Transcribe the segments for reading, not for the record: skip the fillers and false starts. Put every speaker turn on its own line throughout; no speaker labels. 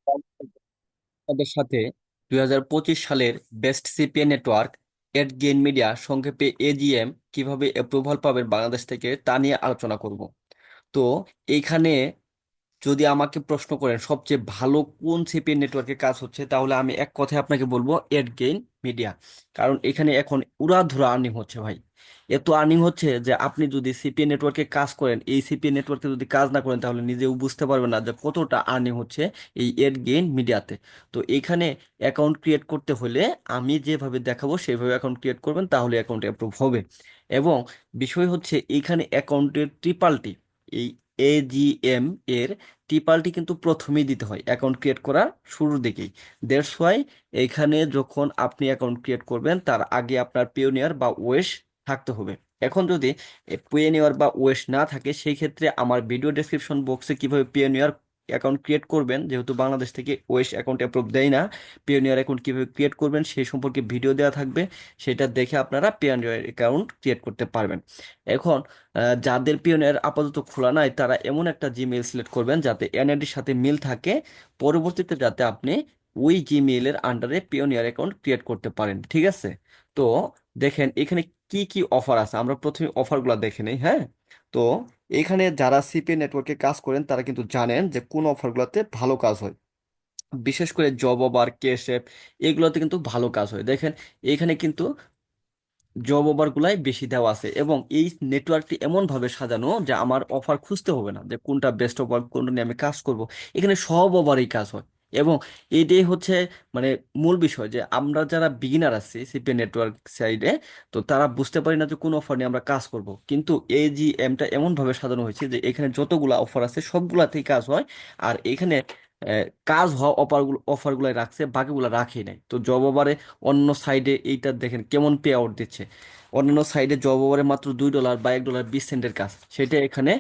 আপনাদের সাথে 2025 সালের বেস্ট সিপিএ নেটওয়ার্ক এট গেইন মিডিয়া সংক্ষেপে এজিএম কিভাবে অ্যাপ্রুভাল পাবেন বাংলাদেশ থেকে তা নিয়ে আলোচনা করব। তো এইখানে যদি আমাকে প্রশ্ন করেন সবচেয়ে ভালো কোন সিপিএন নেটওয়ার্কে কাজ হচ্ছে, তাহলে আমি এক কথায় আপনাকে বলবো এট গেইন মিডিয়া। কারণ এখানে এখন উড়াধুরা আর্নিং হচ্ছে ভাই। এত আর্নিং হচ্ছে যে আপনি যদি সিপিএন নেটওয়ার্কে কাজ করেন, এই সিপিএন নেটওয়ার্কে যদি কাজ না করেন তাহলে নিজেও বুঝতে পারবেন না যে কতটা আর্নিং হচ্ছে এই এট গেইন মিডিয়াতে। তো এখানে অ্যাকাউন্ট ক্রিয়েট করতে হলে আমি যেভাবে দেখাবো সেইভাবে অ্যাকাউন্ট ক্রিয়েট করবেন, তাহলে অ্যাকাউন্ট অ্যাপ্রুভ হবে। এবং বিষয় হচ্ছে এইখানে অ্যাকাউন্টের ট্রিপালটি, এই এজিএম এর টিপালটি কিন্তু প্রথমেই দিতে হয় অ্যাকাউন্ট ক্রিয়েট করার শুরুর দিকেই। দ্যাটস ওয়াই এখানে যখন আপনি অ্যাকাউন্ট ক্রিয়েট করবেন তার আগে আপনার পিওনিয়ার বা ওয়েশ থাকতে হবে। এখন যদি পিওনিয়ার বা ওয়েশ না থাকে, সেই ক্ষেত্রে আমার ভিডিও ডেসক্রিপশন বক্সে কিভাবে পিওনিয়ার অ্যাকাউন্ট ক্রিয়েট করবেন, যেহেতু বাংলাদেশ থেকে ওয়েশ অ্যাকাউন্ট অ্যাপ্রুভ দেয় না, পিওনিয়ার অ্যাকাউন্ট কিভাবে ক্রিয়েট করবেন সেই সম্পর্কে ভিডিও দেওয়া থাকবে। সেটা দেখে আপনারা পিওনিয়ার অ্যাকাউন্ট ক্রিয়েট করতে পারবেন। এখন যাদের পিওনিয়ার আপাতত খোলা নাই তারা এমন একটা জিমেইল সিলেক্ট করবেন যাতে এনআইডির সাথে মিল থাকে, পরবর্তীতে যাতে আপনি ওই জিমেইলের আন্ডারে পিওনিয়ার অ্যাকাউন্ট ক্রিয়েট করতে পারেন। ঠিক আছে? তো দেখেন এখানে কি কি অফার আছে, আমরা প্রথমে অফারগুলো দেখে নেই। হ্যাঁ, তো এখানে যারা সিপি নেটওয়ার্কে কাজ করেন তারা কিন্তু জানেন যে কোন অফারগুলোতে ভালো কাজ হয়। বিশেষ করে জব অফার, কেশএফ, এগুলোতে কিন্তু ভালো কাজ হয়। দেখেন এখানে কিন্তু জব ওভার গুলাই বেশি দেওয়া আছে, এবং এই নেটওয়ার্কটি এমন ভাবে সাজানো যে আমার অফার খুঁজতে হবে না যে কোনটা বেস্ট ওভার, কোনটা নিয়ে আমি কাজ করব। এখানে সব ওভারই কাজ হয়। এবং এটাই হচ্ছে মানে মূল বিষয়, যে আমরা যারা বিগিনার আছি সিপি নেটওয়ার্ক সাইডে, তো তারা বুঝতে পারি না যে কোন অফার নিয়ে আমরা কাজ করব। কিন্তু এই জি এমটা এমন ভাবে সাজানো হয়েছে যে এখানে যতগুলা অফার আছে সবগুলাতেই কাজ হয়। আর এখানে কাজ হওয়া অফারগুলাই রাখছে, বাকিগুলো রাখেই নাই। তো জব ওভারে অন্য সাইডে এইটা দেখেন কেমন পে আউট দিচ্ছে। অন্যান্য সাইডে জব ওভারে মাত্র $2 বা $1.20 কাজ, সেটা এখানে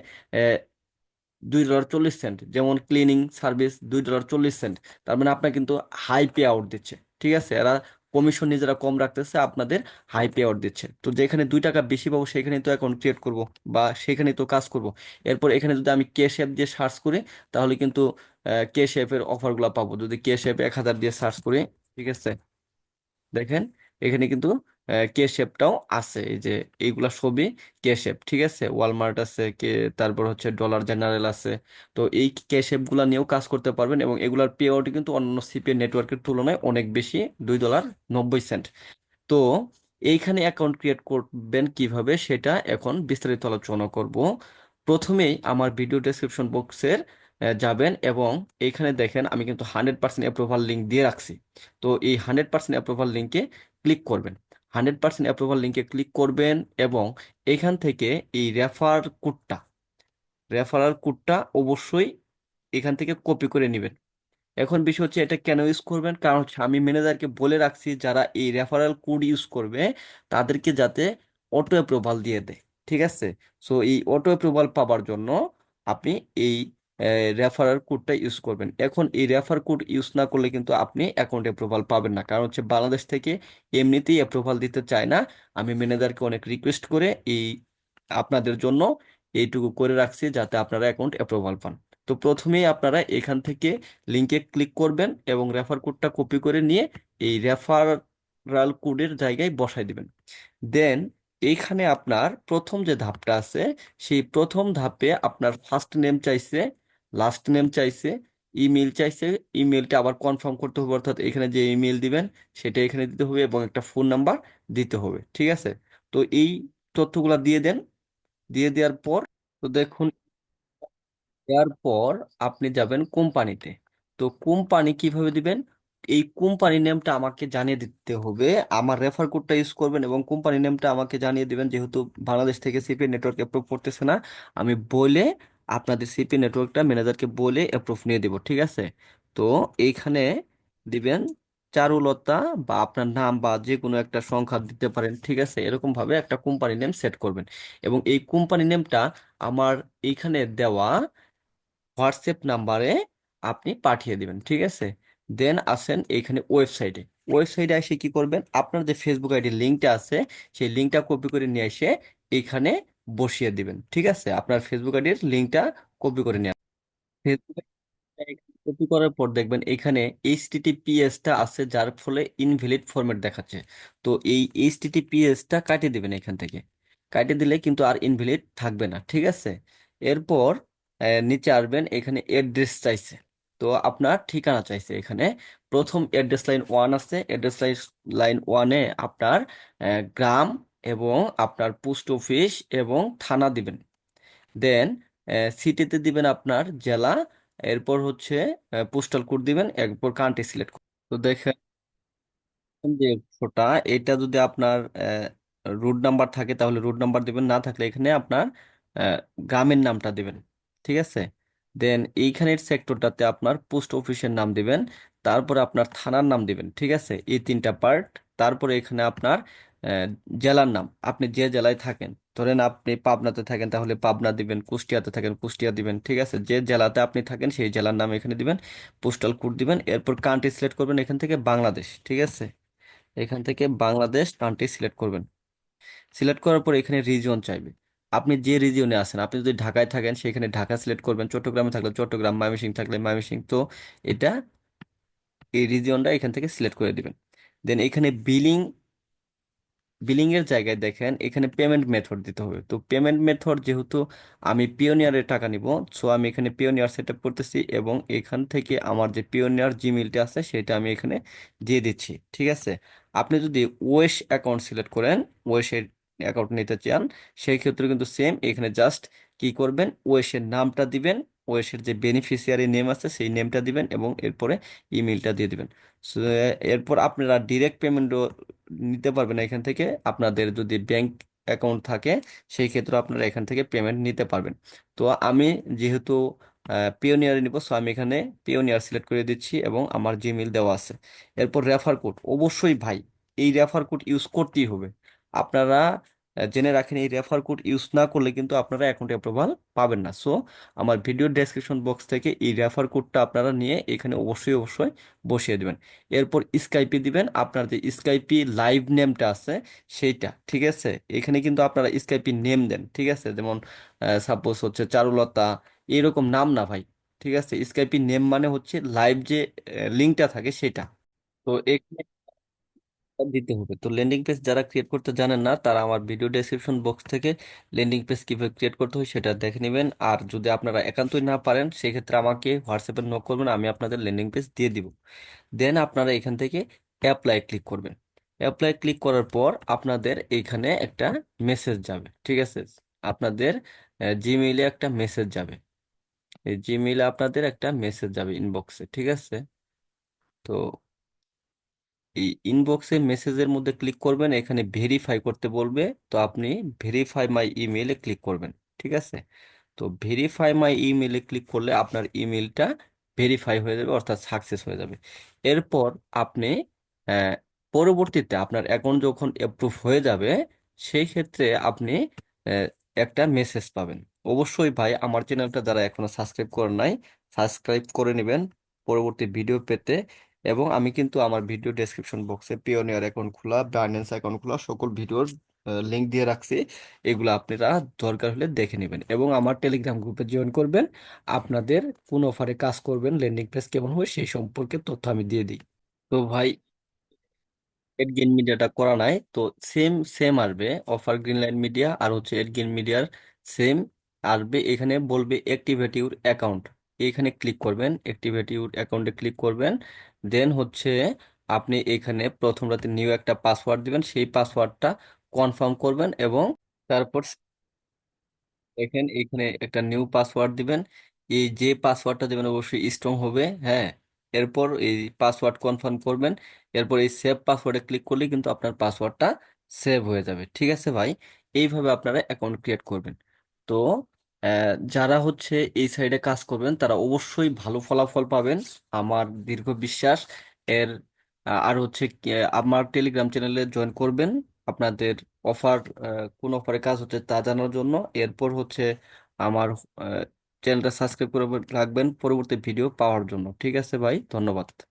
$2.40। যেমন ক্লিনিং সার্ভিস $2.40। তার মানে আপনার কিন্তু হাই পে আউট দিচ্ছে। ঠিক আছে, এরা কমিশন নিজেরা কম রাখতেছে, আপনাদের হাই পে আউট দিচ্ছে। তো যেখানে $2 বেশি পাবো সেখানে তো অ্যাকাউন্ট ক্রিয়েট করব বা সেখানে তো কাজ করব। এরপর এখানে যদি আমি ক্যাশ অ্যাপ দিয়ে সার্চ করি, তাহলে কিন্তু ক্যাশ অ্যাপের অফারগুলো পাবো। যদি ক্যাশ অ্যাপ 1,000 দিয়ে সার্চ করি, ঠিক আছে, দেখেন এখানে কিন্তু কে শেপটাও আছে। এই যে এইগুলা সবই কে শেপ। ঠিক আছে, ওয়ালমার্ট আছে কে, তারপর হচ্ছে ডলার জেনারেল আছে। তো এই কে শেপ গুলা নিয়েও কাজ করতে পারবেন, এবং এগুলার পে আউট কিন্তু অন্যান্য সিপিএ নেটওয়ার্কের তুলনায় অনেক বেশি, $2.90। তো এইখানে অ্যাকাউন্ট ক্রিয়েট করবেন কিভাবে সেটা এখন বিস্তারিত আলোচনা করব। প্রথমেই আমার ভিডিও ডেসক্রিপশন বক্সের যাবেন, এবং এইখানে দেখেন আমি কিন্তু 100% অ্যাপ্রুভাল লিঙ্ক দিয়ে রাখছি। তো এই 100% অ্যাপ্রুভাল লিঙ্কে ক্লিক করবেন। 100% অ্যাপ্রুভাল লিঙ্কে ক্লিক করবেন, এবং এখান থেকে এই রেফারাল কোডটা অবশ্যই এখান থেকে কপি করে নেবেন। এখন বিষয় হচ্ছে এটা কেন ইউজ করবেন, কারণ হচ্ছে আমি ম্যানেজারকে বলে রাখছি যারা এই রেফারেল কোড ইউজ করবে তাদেরকে যাতে অটো অ্যাপ্রুভাল দিয়ে দেয়। ঠিক আছে, সো এই অটো অ্যাপ্রুভাল পাওয়ার জন্য আপনি এই রেফারেল কোডটা ইউজ করবেন। এখন এই রেফার কোড ইউজ না করলে কিন্তু আপনি অ্যাকাউন্ট অ্যাপ্রুভাল পাবেন না, কারণ হচ্ছে বাংলাদেশ থেকে এমনিতেই অ্যাপ্রুভাল দিতে চায় না। আমি ম্যানেজারকে অনেক রিকোয়েস্ট করে এই আপনাদের জন্য এইটুকু করে রাখছি যাতে আপনারা অ্যাকাউন্ট অ্যাপ্রুভাল পান। তো প্রথমেই আপনারা এখান থেকে লিঙ্কে ক্লিক করবেন, এবং রেফার কোডটা কপি করে নিয়ে এই রেফারাল কোডের জায়গায় বসাই দিবেন। দেন এইখানে আপনার প্রথম যে ধাপটা আছে, সেই প্রথম ধাপে আপনার ফার্স্ট নেম চাইছে, লাস্ট নেম চাইছে, ইমেল চাইছে। ইমেলটা আবার কনফার্ম করতে হবে, অর্থাৎ এখানে যে ইমেল দিবেন সেটা এখানে দিতে হবে, এবং একটা ফোন নাম্বার দিতে হবে। ঠিক আছে, তো এই তথ্যগুলা দিয়ে দেন। দিয়ে দেওয়ার পর তো দেখুন, এরপর আপনি যাবেন কোম্পানিতে। তো কোম্পানি কিভাবে দিবেন, এই কোম্পানি নেমটা আমাকে জানিয়ে দিতে হবে। আমার রেফার কোডটা ইউজ করবেন এবং কোম্পানি নেমটা আমাকে জানিয়ে দিবেন, যেহেতু বাংলাদেশ থেকে সিপি নেটওয়ার্ক অ্যাপ্রুভ করতেছে না। আমি বলে আপনাদের সিপি নেটওয়ার্কটা ম্যানেজারকে বলে অ্যাপ্রুভ নিয়ে দেব। ঠিক আছে, তো এইখানে দিবেন চারুলতা, বা আপনার নাম বা যে কোনো একটা সংখ্যা দিতে পারেন। ঠিক আছে, এরকম ভাবে একটা কোম্পানি নেম সেট করবেন, এবং এই কোম্পানি নেমটা আমার এইখানে দেওয়া হোয়াটসঅ্যাপ নাম্বারে আপনি পাঠিয়ে দিবেন। ঠিক আছে, দেন আসেন এইখানে ওয়েবসাইটে। ওয়েবসাইটে এসে কি করবেন, আপনার যে ফেসবুক আইডি লিঙ্কটা আছে সেই লিঙ্কটা কপি করে নিয়ে এসে এইখানে বসিয়ে দিবেন। ঠিক আছে, আপনার ফেসবুক আইডির লিঙ্কটা কপি করে নিয়ে কপি করার পর দেখবেন এখানে এইচটিটিপিএস টা আছে, যার ফলে ইনভ্যালিড ফরম্যাট দেখাচ্ছে। তো এই এইচটিটিপিএস টা কাটিয়ে দিবেন এখান থেকে। কাটিয়ে দিলে কিন্তু আর ইনভ্যালিড থাকবে না, ঠিক আছে। এরপর নিচে আসবেন, এখানে অ্যাড্রেস চাইছে। তো আপনার ঠিকানা চাইছে এখানে। প্রথম অ্যাড্রেস লাইন ওয়ান আছে, অ্যাড্রেস লাইন ওয়ানে আপনার গ্রাম এবং আপনার পোস্ট অফিস এবং থানা দিবেন। দেন সিটিতে দিবেন আপনার জেলা। এরপর হচ্ছে পোস্টাল কোড দিবেন, এরপর কান্ট্রি সিলেক্ট। তো দেখেন যে ফোটা, এটা যদি আপনার রুট নাম্বার থাকে তাহলে রুট নাম্বার দিবেন, না থাকলে এখানে আপনার আহ, গ্রামের নামটা দিবেন, ঠিক আছে। দেন এইখানের সেক্টরটাতে আপনার পোস্ট অফিসের নাম দিবেন, তারপরে আপনার থানার নাম দিবেন, ঠিক আছে, এই তিনটা পার্ট। তারপরে এখানে আপনার আহ, জেলার নাম, আপনি যে জেলায় থাকেন, ধরেন আপনি পাবনাতে থাকেন তাহলে পাবনা দিবেন, কুষ্টিয়াতে থাকেন কুষ্টিয়া দিবেন, ঠিক আছে, যে জেলাতে আপনি থাকেন সেই জেলার নাম এখানে দিবেন, পোস্টাল কোড দিবেন। এরপর কান্ট্রি সিলেক্ট করবেন এখান থেকে বাংলাদেশ, ঠিক আছে। এখান থেকে বাংলাদেশ কান্ট্রি সিলেক্ট করবেন। সিলেক্ট করার পর এখানে রিজিয়ন চাইবে, আপনি যে রিজিয়নে আছেন। আপনি যদি ঢাকায় থাকেন সেখানে ঢাকা সিলেক্ট করবেন, চট্টগ্রামে থাকলে চট্টগ্রাম, ময়মনসিংহ থাকলে ময়মনসিংহ। তো এটা এই রিজিয়নটা এখান থেকে সিলেক্ট করে দিবেন। দেন এখানে বিলিং এর জায়গায় দেখেন এখানে পেমেন্ট মেথড দিতে হবে। তো পেমেন্ট মেথড যেহেতু আমি পিওনিয়ারের টাকা নিব, সো আমি এখানে পিওনিয়ার সেট আপ করতেছি এবং এখান থেকে আমার যে পিওনিয়ার জিমেইলটা আছে সেটা আমি এখানে দিয়ে দিচ্ছি, ঠিক আছে। আপনি যদি ওয়েশ অ্যাকাউন্ট সিলেক্ট করেন, ওয়েশের অ্যাকাউন্ট নিতে চান, সেই ক্ষেত্রে কিন্তু সেম, এখানে জাস্ট কি করবেন, ওয়েশের নামটা দিবেন, ওয়েশের যে বেনিফিশিয়ারি নেম আছে সেই নেমটা দিবেন এবং এরপরে ইমেলটা দিয়ে দিবেন। So, এরপর আপনারা ডিরেক্ট পেমেন্ট নিতে পারবেন এখান থেকে। আপনাদের যদি ব্যাংক অ্যাকাউন্ট থাকে সেই ক্ষেত্রে আপনারা এখান থেকে পেমেন্ট নিতে পারবেন। তো আমি যেহেতু পিওনিয়ার নিব, সো আমি এখানে পিওনিয়ার সিলেক্ট করে দিচ্ছি এবং আমার জিমেইল দেওয়া আছে। এরপর রেফার কোড, অবশ্যই ভাই এই রেফার কোড ইউজ করতেই হবে। আপনারা জেনে রাখেন, এই রেফার কোড ইউজ না করলে কিন্তু আপনারা অ্যাকাউন্ট অ্যাপ্রুভাল পাবেন না। সো আমার ভিডিও ডেসক্রিপশন বক্স থেকে এই রেফার কোডটা আপনারা নিয়ে এখানে অবশ্যই অবশ্যই বসিয়ে দিবেন। এরপর স্কাইপি দিবেন, আপনার যে স্কাইপি লাইভ নেমটা আছে সেইটা, ঠিক আছে। এখানে কিন্তু আপনারা স্কাইপি নেম দেন, ঠিক আছে, যেমন সাপোজ হচ্ছে চারুলতা, এরকম নাম না ভাই, ঠিক আছে। স্কাইপি নেম মানে হচ্ছে লাইভ যে লিঙ্কটা থাকে সেটা। তো এখানে দিতে হবে। তো ল্যান্ডিং পেজ যারা ক্রিয়েট করতে জানেন না তারা আমার ভিডিও ডেসক্রিপশন বক্স থেকে ল্যান্ডিং পেজ কিভাবে ক্রিয়েট করতে হয় সেটা দেখে নেবেন। আর যদি আপনারা একান্তই না পারেন সেক্ষেত্রে আমাকে হোয়াটসঅ্যাপে নক করবেন, আমি আপনাদের ল্যান্ডিং পেজ দিয়ে দিব। দেন আপনারা এখান থেকে অ্যাপ্লাই ক্লিক করবেন। অ্যাপ্লাই ক্লিক করার পর আপনাদের এখানে একটা মেসেজ যাবে, ঠিক আছে। আপনাদের জিমেইলে একটা মেসেজ যাবে, এই জিমেইলে আপনাদের একটা মেসেজ যাবে ইনবক্সে, ঠিক আছে। তো এই ইনবক্সে মেসেজের মধ্যে ক্লিক করবেন, এখানে ভেরিফাই করতে বলবে। তো আপনি ভেরিফাই মাই ইমেইলে ক্লিক করবেন, ঠিক আছে। তো ভেরিফাই মাই ইমেইলে ক্লিক করলে আপনার ইমেইলটা ভেরিফাই হয়ে যাবে, অর্থাৎ সাকসেস হয়ে যাবে। এরপর আপনি আহ, পরবর্তীতে আপনার অ্যাকাউন্ট যখন অ্যাপ্রুভ হয়ে যাবে সেই ক্ষেত্রে আপনি আহ, একটা মেসেজ পাবেন। অবশ্যই ভাই আমার চ্যানেলটা যারা এখনো সাবস্ক্রাইব করেন নাই, সাবস্ক্রাইব করে নেবেন পরবর্তী ভিডিও পেতে। এবং আমি কিন্তু আমার ভিডিও ডেসক্রিপশন বক্সে পিওনিয়ার অ্যাকাউন্ট খোলা, বাইন্যান্স অ্যাকাউন্ট খোলা সকল ভিডিওর লিংক দিয়ে রাখছি। এগুলো আপনারা দরকার হলে দেখে নেবেন এবং আমার টেলিগ্রাম গ্রুপে জয়েন করবেন। আপনাদের কোন অফারে কাজ করবেন, ল্যান্ডিং পেজ কেমন হবে সেই সম্পর্কে তথ্য আমি দিয়ে দিই। তো ভাই এড গেইন মিডিয়াটা করা নাই, তো সেম সেম আসবে। অফার গ্রিন লাইন মিডিয়া আর হচ্ছে এড গেইন মিডিয়ার সেম আসবে। এখানে বলবে অ্যাক্টিভেট ইউর অ্যাকাউন্ট, এখানে ক্লিক করবেন, অ্যাক্টিভেট ইউর অ্যাকাউন্টে ক্লিক করবেন। দেন হচ্ছে আপনি এখানে প্রথম রাতে নিউ একটা পাসওয়ার্ড দিবেন, সেই পাসওয়ার্ডটা কনফার্ম করবেন এবং তারপর দেখেন এখানে একটা নিউ পাসওয়ার্ড দিবেন। এই যে পাসওয়ার্ডটা দেবেন অবশ্যই স্ট্রং হবে, হ্যাঁ। এরপর এই পাসওয়ার্ড কনফার্ম করবেন। এরপর এই সেভ পাসওয়ার্ডে ক্লিক করলে কিন্তু আপনার পাসওয়ার্ডটা সেভ হয়ে যাবে, ঠিক আছে ভাই। এইভাবে আপনারা অ্যাকাউন্ট ক্রিয়েট করবেন। তো যারা হচ্ছে এই সাইডে কাজ করবেন তারা অবশ্যই ভালো ফলাফল পাবেন, আমার দীর্ঘ বিশ্বাস। এর আর হচ্ছে আমার টেলিগ্রাম চ্যানেলে জয়েন করবেন আপনাদের অফার, কোন অফারে কাজ হচ্ছে তা জানার জন্য। এরপর হচ্ছে আমার চ্যানেলটা সাবস্ক্রাইব করে রাখবেন পরবর্তী ভিডিও পাওয়ার জন্য, ঠিক আছে ভাই, ধন্যবাদ।